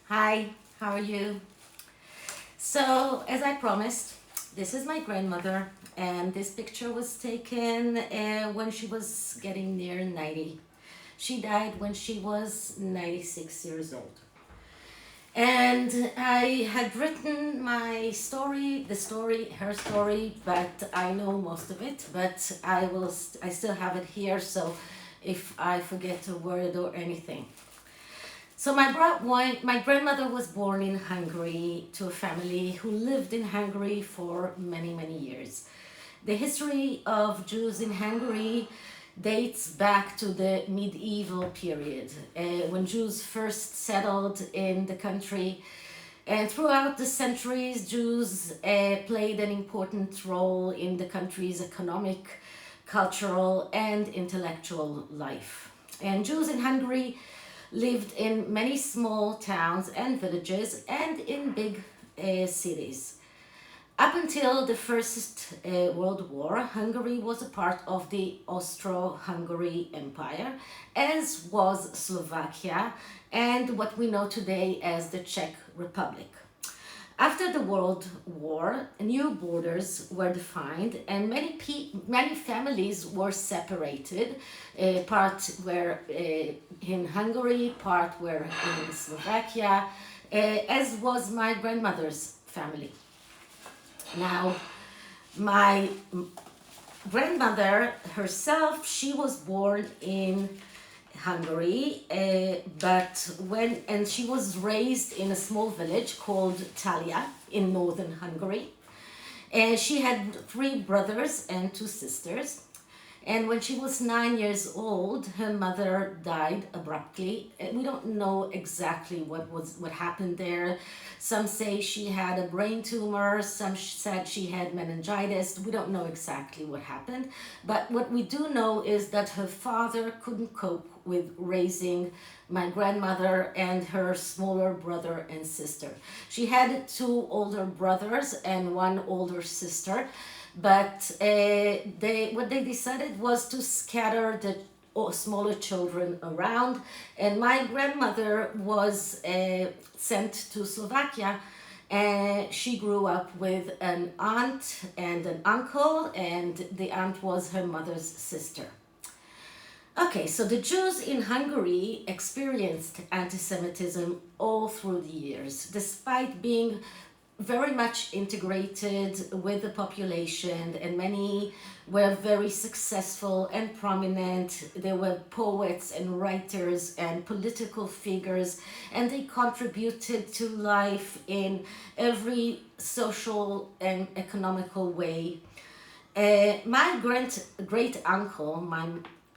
Hi, how are you? So, as I promised, this is my grandmother, and this picture was taken when she was getting near 90. She died when she was 96 years old. And I had written my story, her story, but I know most of it, but I still have it here, so if I forget a word or anything. So my grandmother was born in Hungary to a family who lived in Hungary for many, many years. The history of Jews in Hungary dates back to the medieval period, when Jews first settled in the country. And throughout the centuries, Jews played an important role in the country's economic, cultural, and intellectual life. And Jews in Hungary lived in many small towns and villages and in big cities. Up until the First World War, Hungary was a part of the Austro-Hungary Empire, as was Slovakia and what we know today as the Czech Republic. After the World War, new borders were defined and many families were separated. Part were in Hungary, part were in Slovakia, as was my grandmother's family. Now, my grandmother herself, she was born in Hungary, and she was raised in a small village called Talia in northern Hungary. And she had three brothers and two sisters. And when she was 9 years old, her mother died abruptly. We don't know exactly what happened there. Some say she had a brain tumor. Some said she had meningitis. We don't know exactly what happened. But what we do know is that her father couldn't cope with raising my grandmother and her smaller brother and sister. She had two older brothers and one older sister. But what they decided was to scatter the smaller children around, and my grandmother was sent to Slovakia. And she grew up with an aunt and an uncle, and the aunt was her mother's sister. Okay, so the Jews in Hungary experienced anti-Semitism all through the years, despite being very much integrated with the population, and many were very successful and prominent. They were poets and writers and political figures, and they contributed to life in every social and economical way. My great uncle, my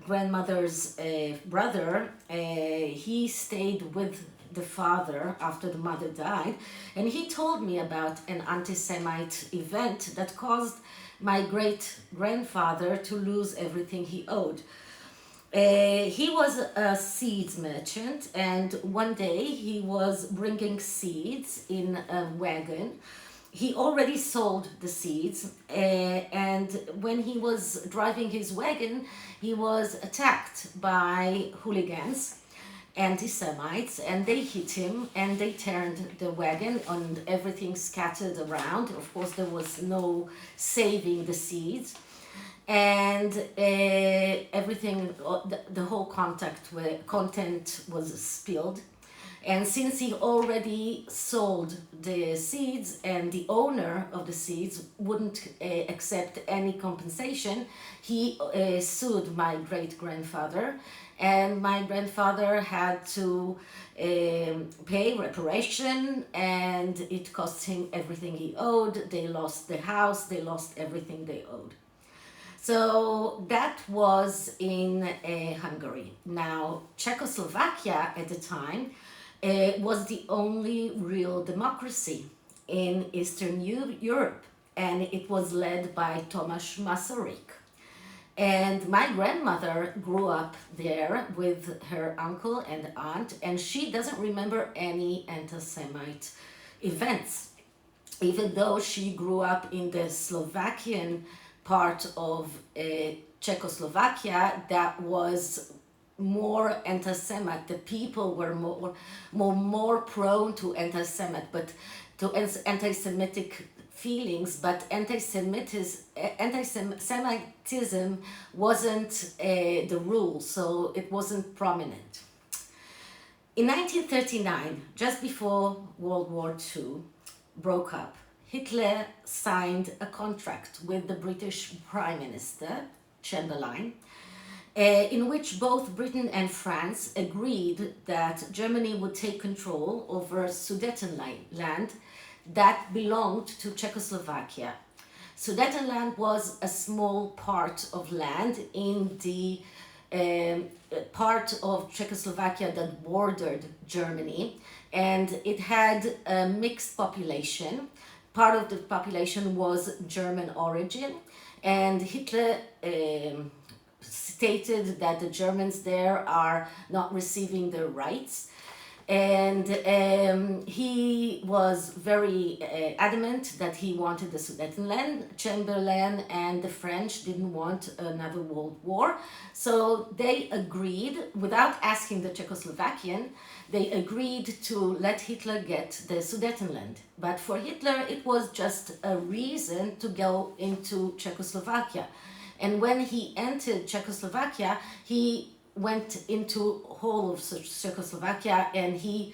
grandmother's brother, he stayed with the father after the mother died, and he told me about an anti-Semite event that caused my great grandfather to lose everything he owed. He was a seeds merchant, and one day he was bringing seeds in a wagon. He already sold the seeds, and when he was driving his wagon, he was attacked by hooligans, anti-Semites, and they hit him and they turned the wagon and everything scattered around. Of course, there was no saving the seeds, and everything, the whole content was spilled. And since he already sold the seeds and the owner of the seeds wouldn't accept any compensation, he sued my great-grandfather, and my grandfather had to pay reparation, and it cost him everything he owed. They lost the house, they lost everything they owed. So that was in Hungary. Now, Czechoslovakia at the time was the only real democracy in Eastern Europe, and it was led by Tomáš Masaryk. And my grandmother grew up there with her uncle and aunt, and she doesn't remember any anti-Semite events, even though she grew up in the Slovakian part of Czechoslovakia that was more anti-Semite. The people were more prone to anti-Semitic feelings, but anti-Semitism wasn't the rule, so it wasn't prominent. In 1939, just before World War II broke up, Hitler signed a contract with the British Prime Minister, Chamberlain, in which both Britain and France agreed that Germany would take control over Sudetenland that belonged to Czechoslovakia. Sudetenland was a small part of land in the part of Czechoslovakia that bordered Germany, and it had a mixed population. Part of the population was German origin, and Hitler stated that the Germans there are not receiving their rights. And he was very adamant that he wanted the Sudetenland. Chamberlain and the French didn't want another world war. So they agreed, without asking the Czechoslovakian, they agreed to let Hitler get the Sudetenland. But for Hitler, it was just a reason to go into Czechoslovakia. And when he entered Czechoslovakia, he went into whole of Czechoslovakia, and he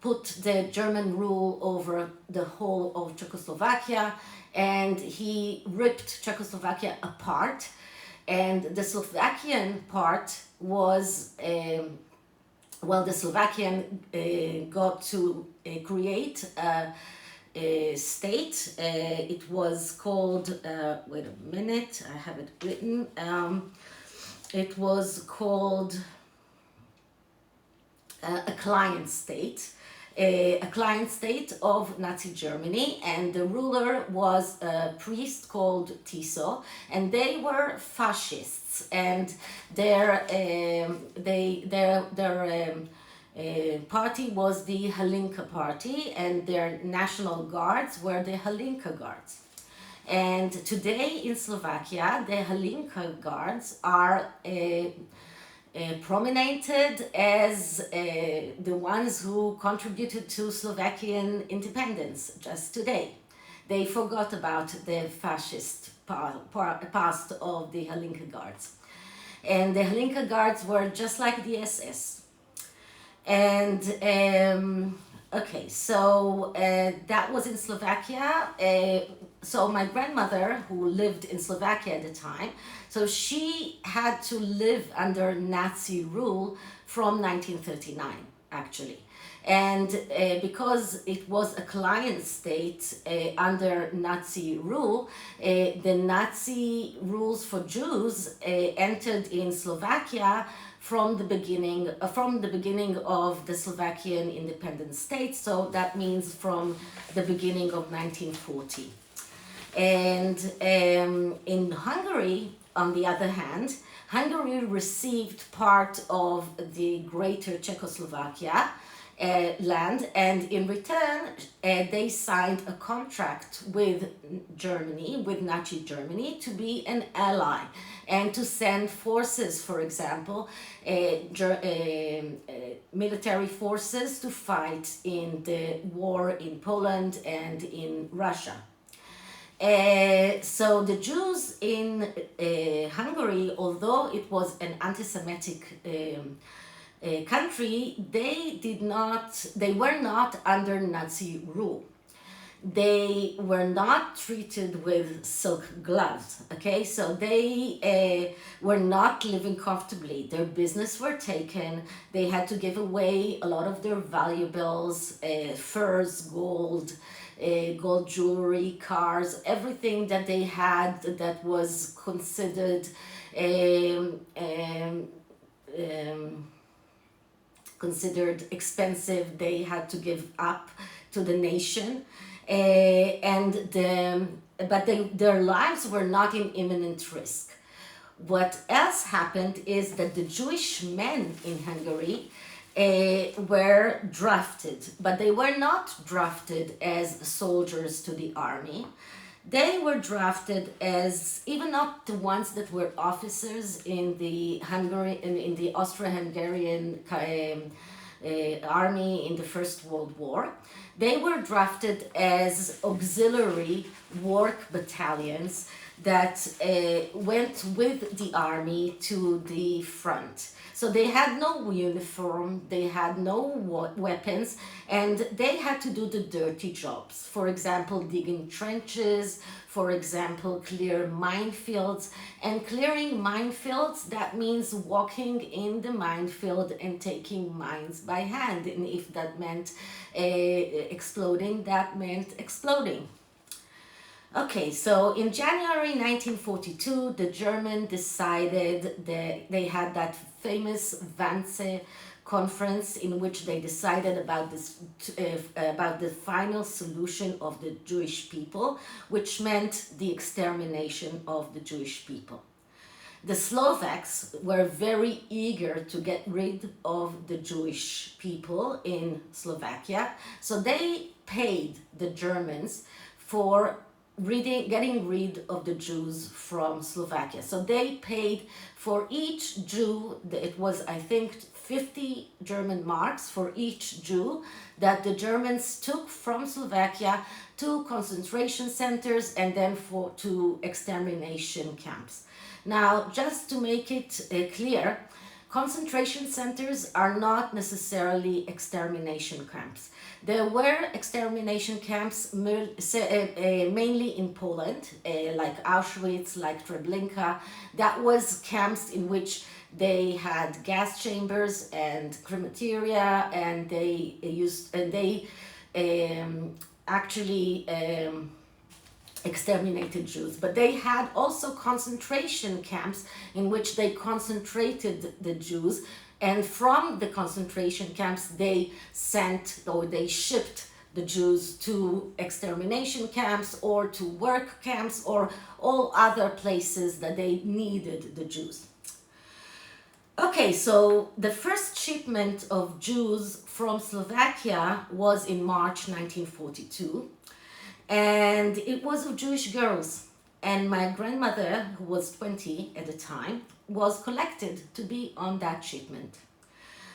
put the German rule over the whole of Czechoslovakia, and he ripped Czechoslovakia apart. And the Slovakian part was, the Slovakian got to create a state. It was called, wait a minute, I have it written. It was called a client state of Nazi Germany, and the ruler was a priest called Tiso, and they were fascists, and their party was the Hlinka party, and their national guards were the Hlinka guards. And today in Slovakia, the Hlinka guards are prominated as the ones who contributed to Slovakian independence just today. They forgot about the fascist past of the Hlinka guards. And the Hlinka guards were just like the SS. And okay, so that was in Slovakia. So my grandmother, who lived in Slovakia at the time, so she had to live under Nazi rule from 1939, actually. And because it was a client state under Nazi rule, the Nazi rules for Jews entered in Slovakia from the beginning of the Slovakian independent state. So that means from the beginning of 1940. And in Hungary, on the other hand, Hungary received part of the greater Czechoslovakia land, and in return they signed a contract with Germany, with Nazi Germany, to be an ally and to send forces, for example, military forces to fight in the war in Poland and in Russia. So the Jews in Hungary, although it was an anti-Semitic country, they were not under Nazi rule. They were not treated with silk gloves, okay? So they were not living comfortably. Their business were taken. They had to give away a lot of their valuables, furs, gold jewelry, cars, everything that they had that was considered expensive, they had to give up to the nation. But their lives were not in imminent risk. What else happened is that the Jewish men in Hungary were drafted, but they were not drafted as soldiers to the army. They were drafted as, even not the ones that were officers in the in the Austro-Hungarian army in the First World War. They were drafted as auxiliary work battalions that went with the army to the front. So they had no uniform, they had no weapons, and they had to do the dirty jobs. For example, digging trenches, for example, clear minefields. And clearing minefields, that means walking in the minefield and taking mines by hand. And if that meant exploding, that meant exploding. Okay, so in January 1942, the Germans decided that they had that famous Wannsee conference in which they decided about this about the final solution of the Jewish people, which meant the extermination of the Jewish people. The Slovaks were very eager to get rid of the Jewish people in Slovakia, so they paid the Germans for getting rid of the Jews from Slovakia. So they paid for each Jew, it was I think 50 German marks for each Jew that the Germans took from Slovakia to concentration centers and then to extermination camps. Now, just to make it clear, concentration centers are not necessarily extermination camps. There were extermination camps mainly in Poland, like Auschwitz, like Treblinka. That was camps in which they had gas chambers and crematoria, and they actually exterminated Jews. But they had also concentration camps in which they concentrated the Jews, and from the concentration camps they sent or they shipped the Jews to extermination camps or to work camps or all other places that they needed the Jews. Okay, so the first shipment of Jews from Slovakia was in March 1942, and it was of Jewish girls. And my grandmother, who was 20 at the time, was collected to be on that shipment.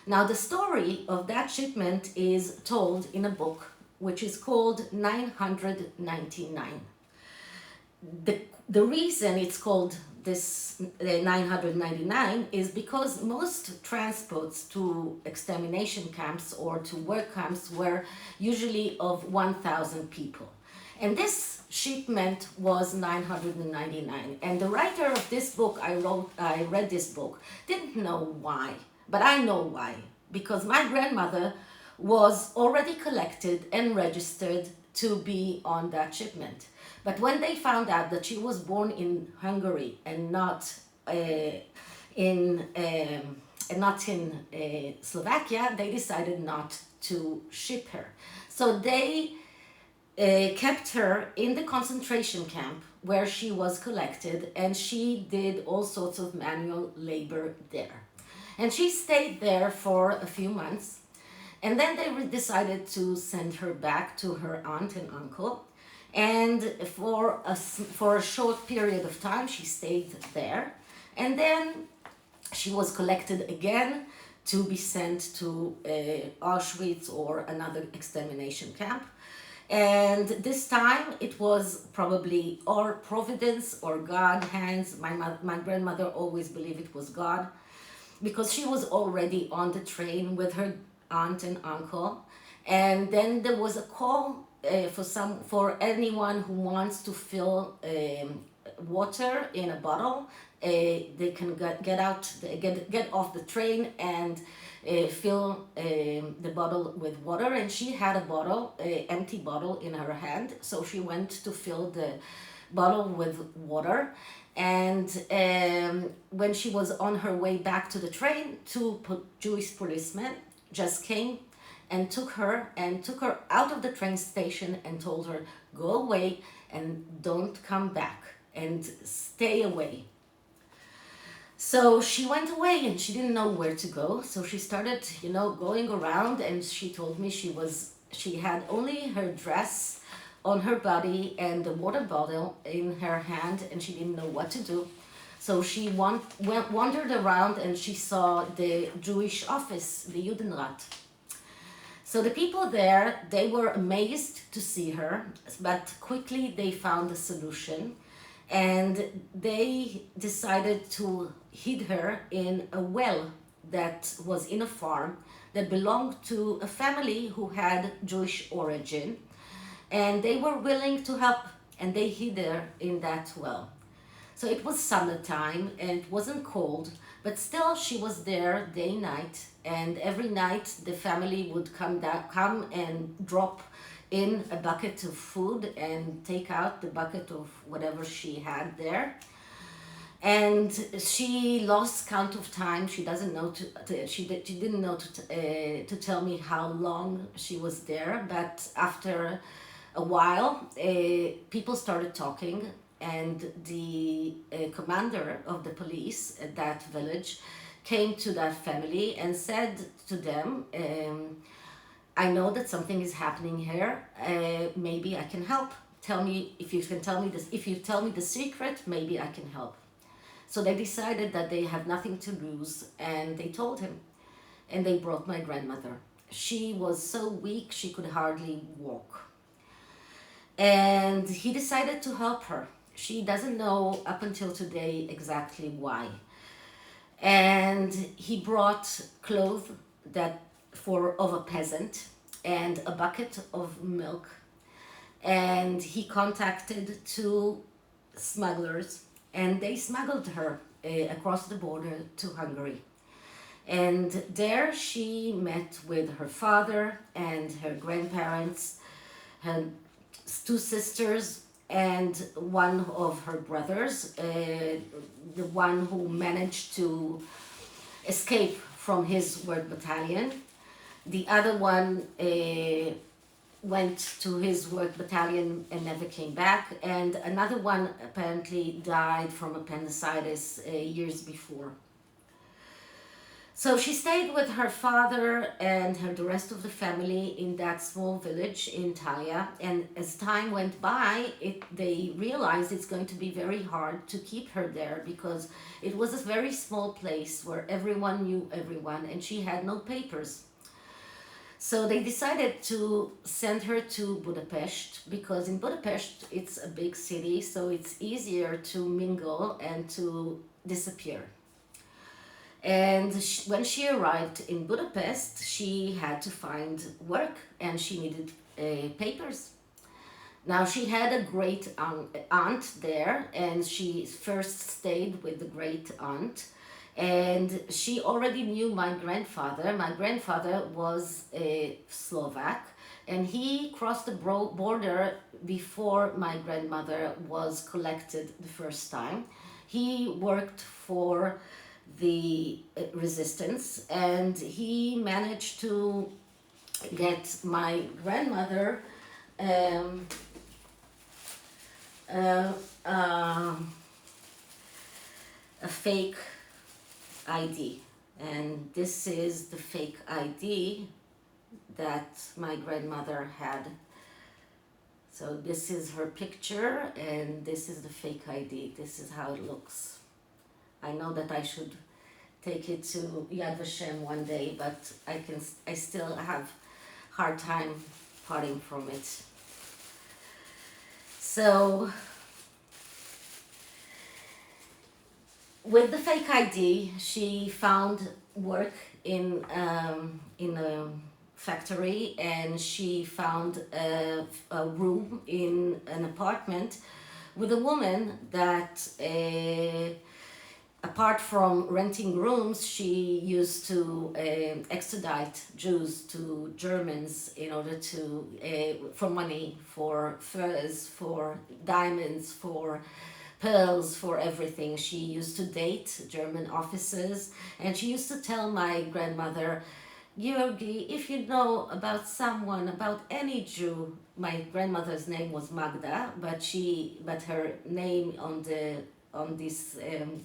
Now, the story of that shipment is told in a book which is called 999. The reason it's called this 999 is because most transports to extermination camps or to work camps were usually of 1,000 people. And this shipment was 999. And the writer of this book, I read this book, didn't know why, but I know why. Because my grandmother was already collected and registered to be on that shipment. But when they found out that she was born in Hungary and not in Slovakia, they decided not to ship her. So they kept her in the concentration camp where she was collected, and she did all sorts of manual labor there. And she stayed there for a few months, and then they decided to send her back to her aunt and uncle. And for a short period of time, she stayed there, and then she was collected again to be sent to Auschwitz or another extermination camp. And this time it was probably or Providence or God hands. My grandmother always believed it was God, because she was already on the train with her aunt and uncle. And then there was a call for anyone who wants to fill water in a bottle. They can get off the train and fill the bottle with water. And she had a bottle, empty bottle in her hand, so she went to fill the bottle with water. And when she was on her way back to the train, two Jewish policemen just came and took her out of the train station and told her, go away and don't come back and stay away. So she went away and she didn't know where to go. So she started, going around, and she told me she had only her dress on her body and a water bottle in her hand, and she didn't know what to do. So she wandered around and she saw the Jewish office, the DEWTAROT. So the people there, they were amazed to see her, but quickly they found a solution, and they decided to hide her in a well that was in a farm that belonged to a family who had Jewish origin, and they were willing to help, and they hid her in that well. So it was summertime and it wasn't cold, but still she was there day and night, and every night the family would come and drop in a bucket of food and take out the bucket of whatever she had there. And she lost count of time. She doesn't know she didn't know to tell me how long she was there, but after a while people started talking, and the commander of the police at that village came to that family and said to them, I know that something is happening here, maybe I can help. Tell me, if you tell me the secret, maybe I can help. So they decided that they have nothing to lose, and they told him, and they brought my grandmother. She was so weak she could hardly walk, and he decided to help her. She doesn't know up until today exactly why. And he brought clothes of a peasant and a bucket of milk, and he contacted 2 smugglers, and they smuggled her across the border to Hungary. And there she met with her father and her grandparents, her 2 sisters, and one of her brothers, the one who managed to escape from his work battalion. The other one went to his work battalion and never came back, and another one apparently died from appendicitis years before. So she stayed with her father and the rest of the family in that small village in Italia, and as time went by, they realized it's going to be very hard to keep her there, because it was a very small place where everyone knew everyone, and she had no papers. So they decided to send her to Budapest, because in Budapest it's a big city, so it's easier to mingle and to disappear. And when she arrived in Budapest, she had to find work, and she needed papers. Now, she had a great aunt there, and she first stayed with the great aunt, and she already knew my grandfather. My grandfather was a Slovak, and he crossed the border before my grandmother was collected the first time. He worked for the resistance, and he managed to get my grandmother a fake ID, and this is the fake ID that my grandmother had. So this is her picture, and this is the fake ID. This is how it looks. I know that I should take it to Yad Vashem one day, but I still have hard time parting from it. So with the fake ID, she found work in a factory, and she found a room in an apartment with a woman that apart from renting rooms, she used to extradite Jews to Germans in order to for money, for furs, for diamonds, for pearls, for everything. She used to date German officers, and she used to tell my grandmother, Georgi, if you know about someone, about any Jew, my grandmother's name was Magda, but her name on this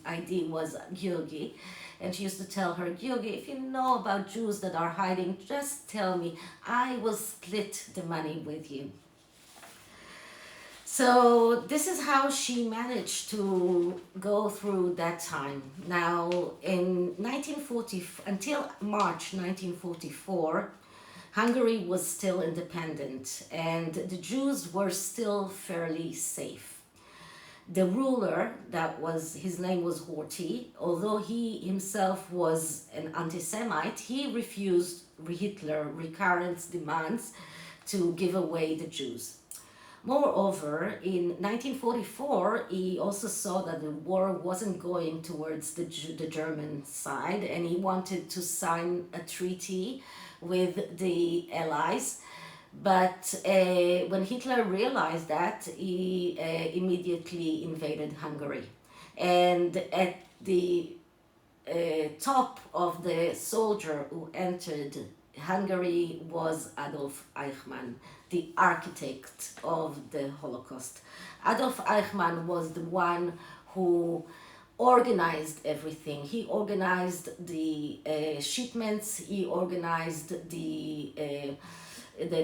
ID was Georgi, and she used to tell her, Georgi, if you know about Jews that are hiding, just tell me, I will split the money with you. So this is how she managed to go through that time. Now, in 1940, until March 1944, Hungary was still independent and the Jews were still fairly safe. The ruler, his name was Horthy, although he himself was an anti-Semite, he refused Hitler recurrent demands to give away the Jews. Moreover, in 1944, he also saw that the war wasn't going towards the German side, and he wanted to sign a treaty with the Allies. But when Hitler realized that, he immediately invaded Hungary. And at the top of the soldier who entered Hungary was Adolf Eichmann, the architect of the Holocaust. Adolf Eichmann was the one who organized everything. He organized the shipments, he organized the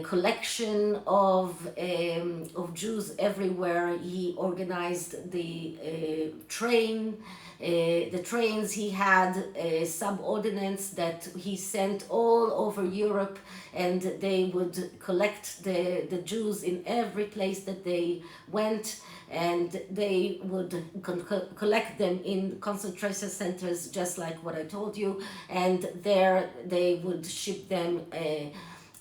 collection of Jews everywhere. He organized the trains. He had subordinates that he sent all over Europe, and they would collect the Jews in every place that they went, and they would collect them in concentration centers, just like what I told you, and there they would ship them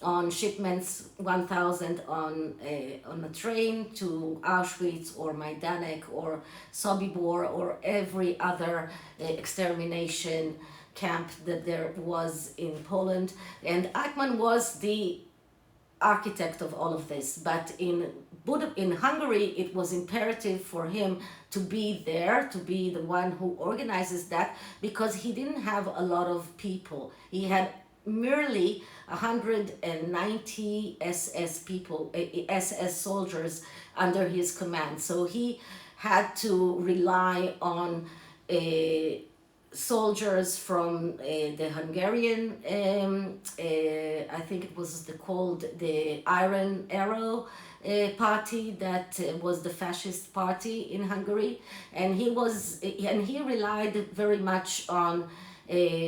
on shipments, 1,000 on a train to Auschwitz or Majdanek or Sobibor or every other extermination camp that there was in Poland. And Eichmann was the architect of all of this, but in Hungary it was imperative for him to be there, to be the one who organizes that, because he didn't have a lot of people. He had merely 190 SS people, SS soldiers under his command. So he had to rely on soldiers from the Hungarian, I think it was called the Iron Arrow party, that was the fascist party in Hungary, and he relied very much on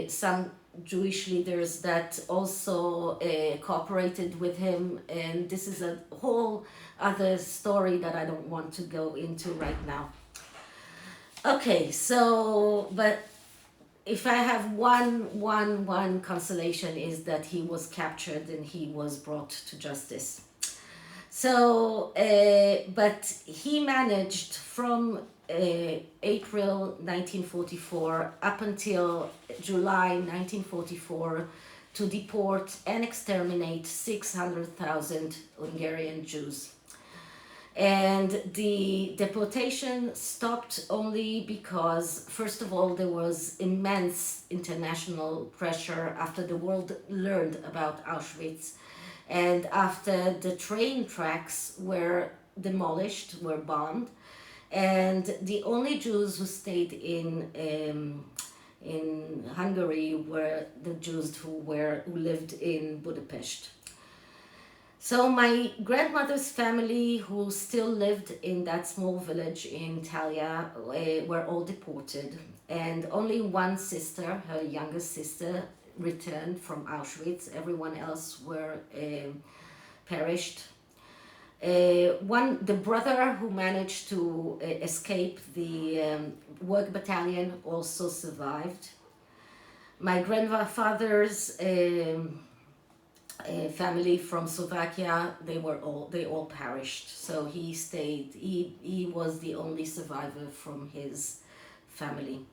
some Jewish leaders that also cooperated with him, and this is a whole other story that I don't want to go into right now. Okay, so, but if I have one consolation, is that he was captured and he was brought to justice. So, but he managed from April 1944 up until July 1944 to deport and exterminate 600,000 Hungarian Jews. And the deportation stopped only because, first of all, there was immense international pressure after the world learned about Auschwitz, and after the train tracks were demolished, were bombed, and the only Jews who stayed in Hungary were the Jews who lived in Budapest. So my grandmother's family, who still lived in that small village in Italia, were all deported, and only one sister, her youngest sister, returned from Auschwitz. Everyone else were perished. The brother who managed to escape the work battalion also survived. My grandfather's family from Slovakia, they all perished. So he stayed. He was the only survivor from his family.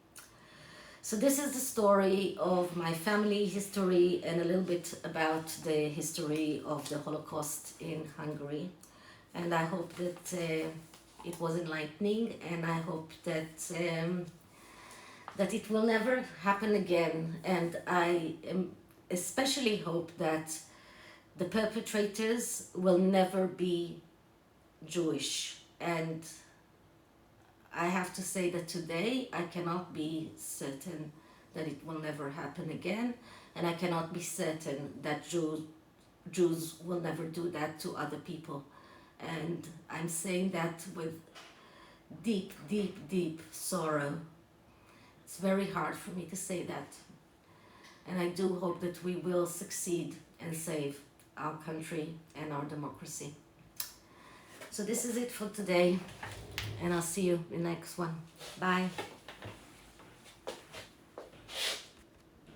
So this is the story of my family history and a little bit about the history of the Holocaust in Hungary. And I hope that it was enlightening, and I hope that that it will never happen again. And I especially hope that the perpetrators will never be Jewish. And I have to say that today I cannot be certain that it will never happen again, and I cannot be certain that Jews will never do that to other people. And I'm saying that with deep, deep, deep sorrow. It's very hard for me to say that. And I do hope that we will succeed and save our country and our democracy. So this is it for today, and I'll see you in the next one. Bye.